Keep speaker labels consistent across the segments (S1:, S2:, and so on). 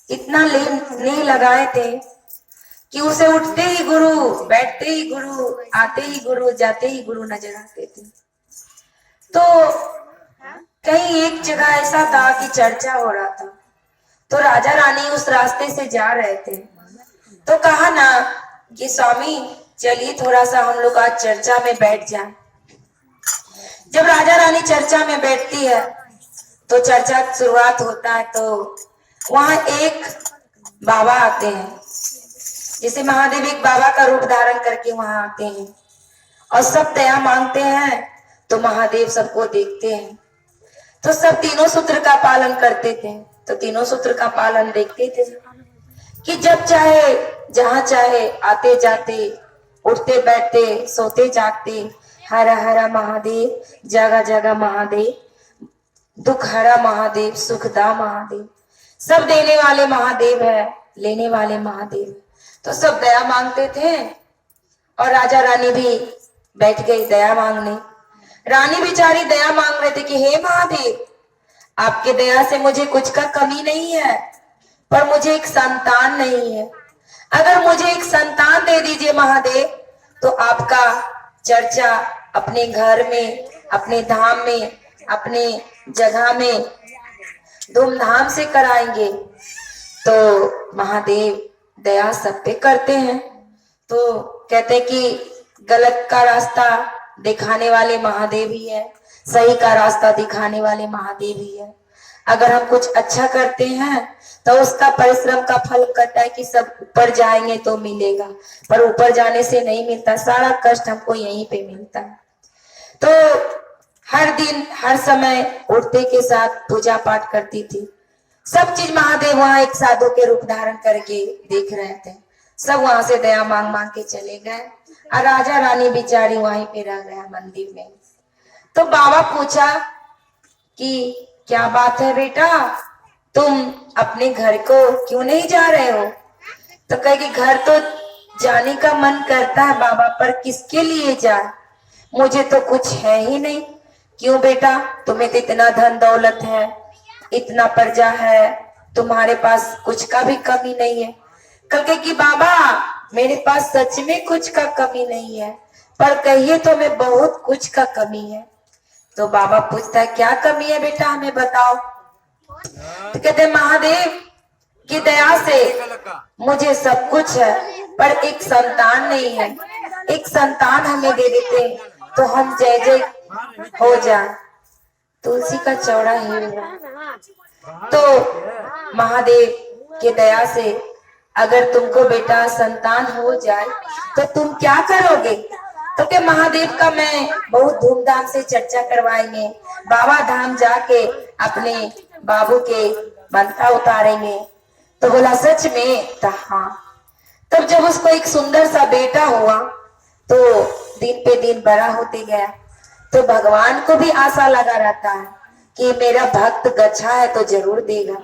S1: इतना ले लगाए थे कि उसे उठते ही गुरु, बैठते ही गुरु, आते ही गुरु, जाते ही गुरु नजर आते थे। तो कहीं एक जगह ऐसा था कि चर्चा हो रहा था, तो राजा रानी उस रास्ते से जा रहे थे, तो कहा ना कि स्वामी चलिए थोड़ा सा हम लोग आज चर्चा में बैठ जाए। जब राजा रानी चर्चा में बैठती है तो चर्चा शुरुआत होता है, तो वहां एक बाबा आते हैं, जैसे महादेव एक बाबा का रूप धारण करके वहां आते हैं और सब दया मांगते हैं। तो महादेव सबको देखते हैं, तो सब तीनों सूत्र का पालन करते थे। तो तीनों सूत्र का पालन देखते थे कि जब चाहे जहां चाहे आते जाते, उठते बैठते, सोते जागते, हर हर महादेव, जगह जगह महादेव, दुख हरा महादेव, सुखदा महादेव, सब देने वाले महादेव है, लेने वाले महादेव। तो सब दया मांगते थे और राजा रानी भी बैठ गई दया मांगने। रानी बेचारी दया मांग रहे थे कि हे महादेव, आपके दया से मुझे कुछ का कमी नहीं है, पर मुझे एक संतान नहीं है। अगर मुझे एक संतान दे दीजिए महादेव, तो आपका चर्चा अपने घर में, अपने धाम में, अपने जगह में धूमधाम से कराएंगे। तो महादेव दया सब पे करते हैं। तो कहते हैं कि गलत का रास्ता दिखाने वाले महादेव ही है, सही का रास्ता दिखाने वाले महादेव ही है। अगर हम कुछ अच्छा करते हैं तो उसका परिश्रम का फल कहता है कि सब ऊपर जाएंगे तो मिलेगा, पर ऊपर जाने से नहीं मिलता, सारा कष्ट हमको यहीं पे मिलता है। तो हर दिन हर समय उठते के साथ पूजा पाठ करती थी, सब चीज महादेव वहां एक साधु के रूप धारण करके देख रहे थे। सब वहां से दया मांग मांग के चले गए और राजा रानी बेचारी वहीं पे रह गया मंदिर में। तो बाबा पूछा कि क्या बात है बेटा, तुम अपने घर को क्यों नहीं जा रहे हो? तो कहे कि घर तो जाने का मन करता है बाबा, पर किसके लिए जाए, मुझे तो कुछ है ही नहीं। क्यों बेटा, तुम्हें तो इतना धन दौलत है, इतना प्रजा है, तुम्हारे पास कुछ का भी कमी नहीं है। कहे कि बाबा मेरे पास सच में कुछ का कमी नहीं है, पर कहिए तो मैं बहुत कुछ का कमी है। तो बाबा पूछता है क्या कमी है बेटा, हमें बताओ। तो कहते महादेव की दया से मुझे सब कुछ है, पर एक संतान नहीं है। एक संतान हमें दे देते तो हम जय जय हो जाए, तुलसी का चौड़ा ही होगा। तो महादेव की दया से अगर तुमको बेटा संतान हो जाए तो तुम क्या करोगे? तो क्या महादेव का मैं बहुत धूमधाम से चर्चा करवाएंगे, बाबा धाम जाके अपने बाबू के मंत्र उतारेंगे। तो बोला सच में? तो हाँ। तब जब उसको एक सुंदर सा बेटा हुआ तो दिन पे दिन बड़ा होते गया, तो भगवान को भी आशा लगा रहता है कि मेरा भक्त गच्छा है तो जरूर देगा,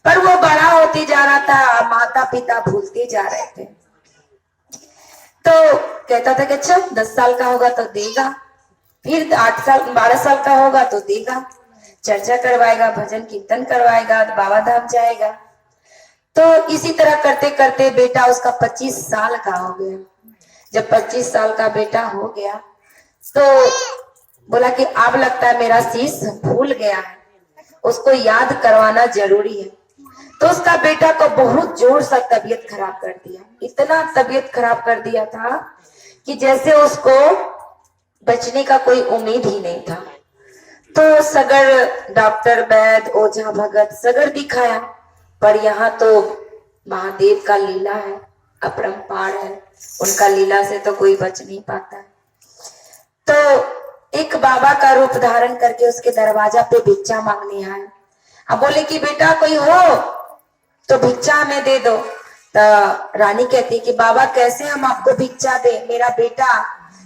S1: पर वो बड़ा होते जा रहा था, माता पिता भूलते जा रहे थे। तो कहता था कि अच्छा 10 साल का होगा तो देगा, फिर 8 साल 12 साल का होगा तो देगा, चर्चा करवाएगा, भजन कीर्तन करवाएगा, तो बाबा धाम जाएगा। तो इसी तरह करते करते बेटा उसका 25 साल का हो गया। जब 25 साल का बेटा हो गया तो बोला कि अब लगता है मेरा शीश भूल गया है, उसको याद करवाना जरूरी है। तो उसका बेटा को बहुत जोर से तबीयत खराब कर दिया, इतना तबीयत खराब कर दिया था कि जैसे उसको बचने का कोई उम्मीद ही नहीं था। तो सगर डॉक्टर, वैद्य, ओझा, भगत सगर दिखाया, पर यहाँ तो महादेव का लीला है, अपरंपार है, उनका लीला से तो कोई बच नहीं पाता। तो एक बाबा का रूप धारण करके उसके दरवाजा पे भिक्षा मांगने आए। अब बोले कि बेटा कोई हो तो भिक्षा हमें दे दो। तो रानी कहती कि बाबा कैसे हम आपको भिक्षा दे, मेरा बेटा,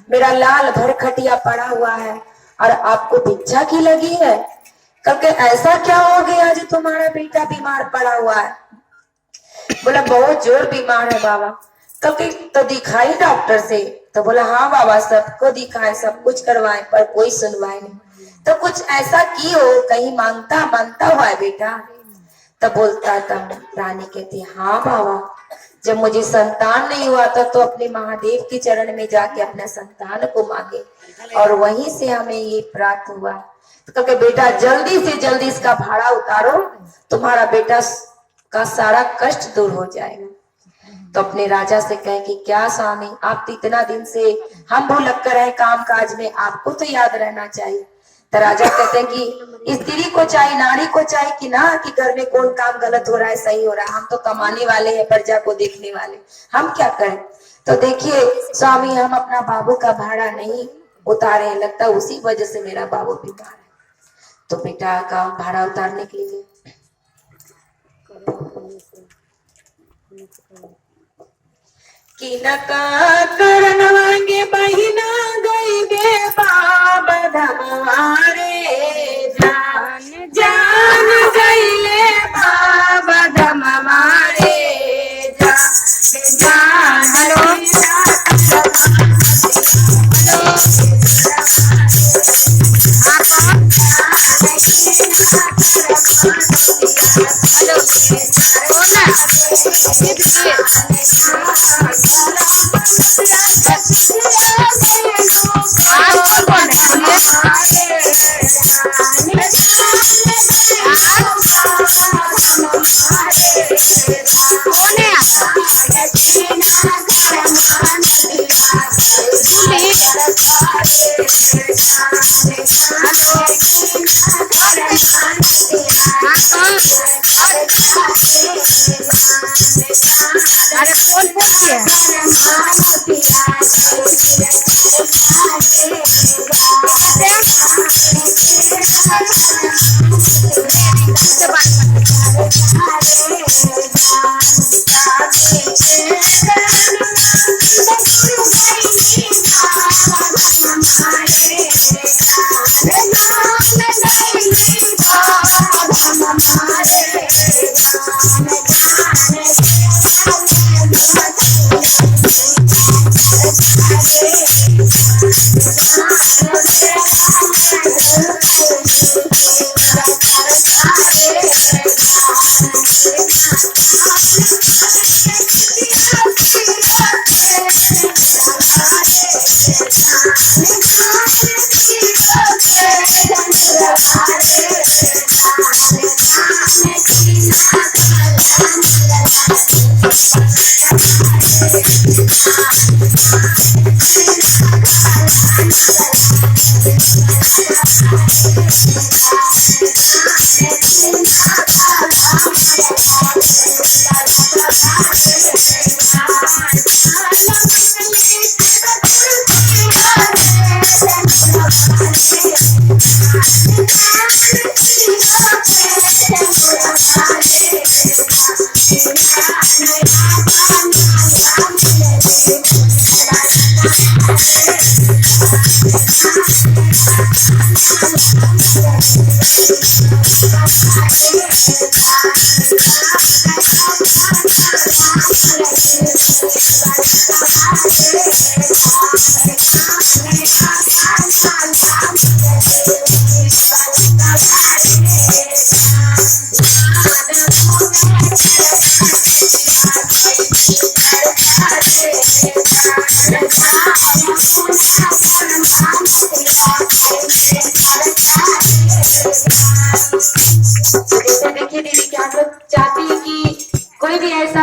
S1: मेरा लाल भरखटिया पड़ा हुआ है और आपको भिक्षा की लगी है। क्योंकि ऐसा क्या हो गया जो तुम्हारा बेटा बीमार पड़ा हुआ है? बोला बहुत जोर बीमार है बाबा। क्योंकि तो दिखाई डॉक्टर से। तो बोला हाँ बाबा सबको दिखाए, सब कुछ करवाए, पर कोई सुनवाई नहीं। तो कुछ ऐसा की हो, कहीं मांगता मांगता हुआ है बेटा? तब बोलता था, रानी कहती हाँ बाबा, जब मुझे संतान नहीं हुआ था तो अपने महादेव के चरण में जाके अपने संतान को मांगे और वहीं से हमें ये प्राप्त हुआ। तो कहे बेटा जल्दी से जल्दी इसका भाड़ा उतारो, तुम्हारा बेटा का सारा कष्ट दूर हो जाएगा। तो अपने राजा से कहे कि क्या स्वामी, आप तो इतना दिन से हम भूलक कर रहे काम काज में, आपको तो याद रहना चाहिए। तो राजा कहते हैं कि स्त्री को चाहिए, नारी को चाहिए कि ना कि घर में कौन काम गलत हो रहा है सही हो रहा है, हम तो कमाने वाले हैं, प्रजा को देखने वाले, हम क्या करें। तो देखिए स्वामी, हम अपना बाबू का भाड़ा नहीं उतारे, लगता उसी वजह से मेरा बाबू बीमार है। तो बेटा का भाड़ा उतारने के लिए कि नका करन वांगे बहिना गई गे बाब धमारे जान जान गईले बाब धमारे जान हेलो अरे कौन पूछती है? देखिए दीदी, क्या हम लोग चाहते हैं कि कोई भी ऐसा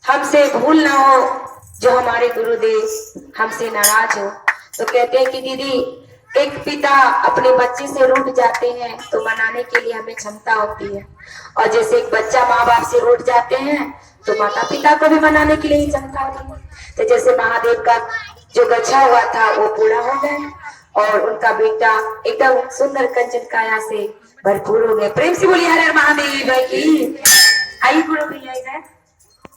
S1: हमसे भूल ना हो जो हमारे गुरुदेव हमसे नाराज हो। तो कहते हैं कि दीदी, एक पिता अपने बच्चे से रूठ जाते हैं तो मनाने के लिए हमें क्षमता होती है, और जैसे एक बच्चा माँ बाप से रूठ जाते हैं तो माता पिता को भी मनाने के लिए ही क्षमता होती है। तो जैसे महादेव का जो गच्छा हुआ था वो पूरा हो गया और उनका बेटा एकदम सुंदर कंचन काया से भरपूर हो गए। प्रेम से बोलिए हर हर महादेव की। आई गुरु भैया इधर।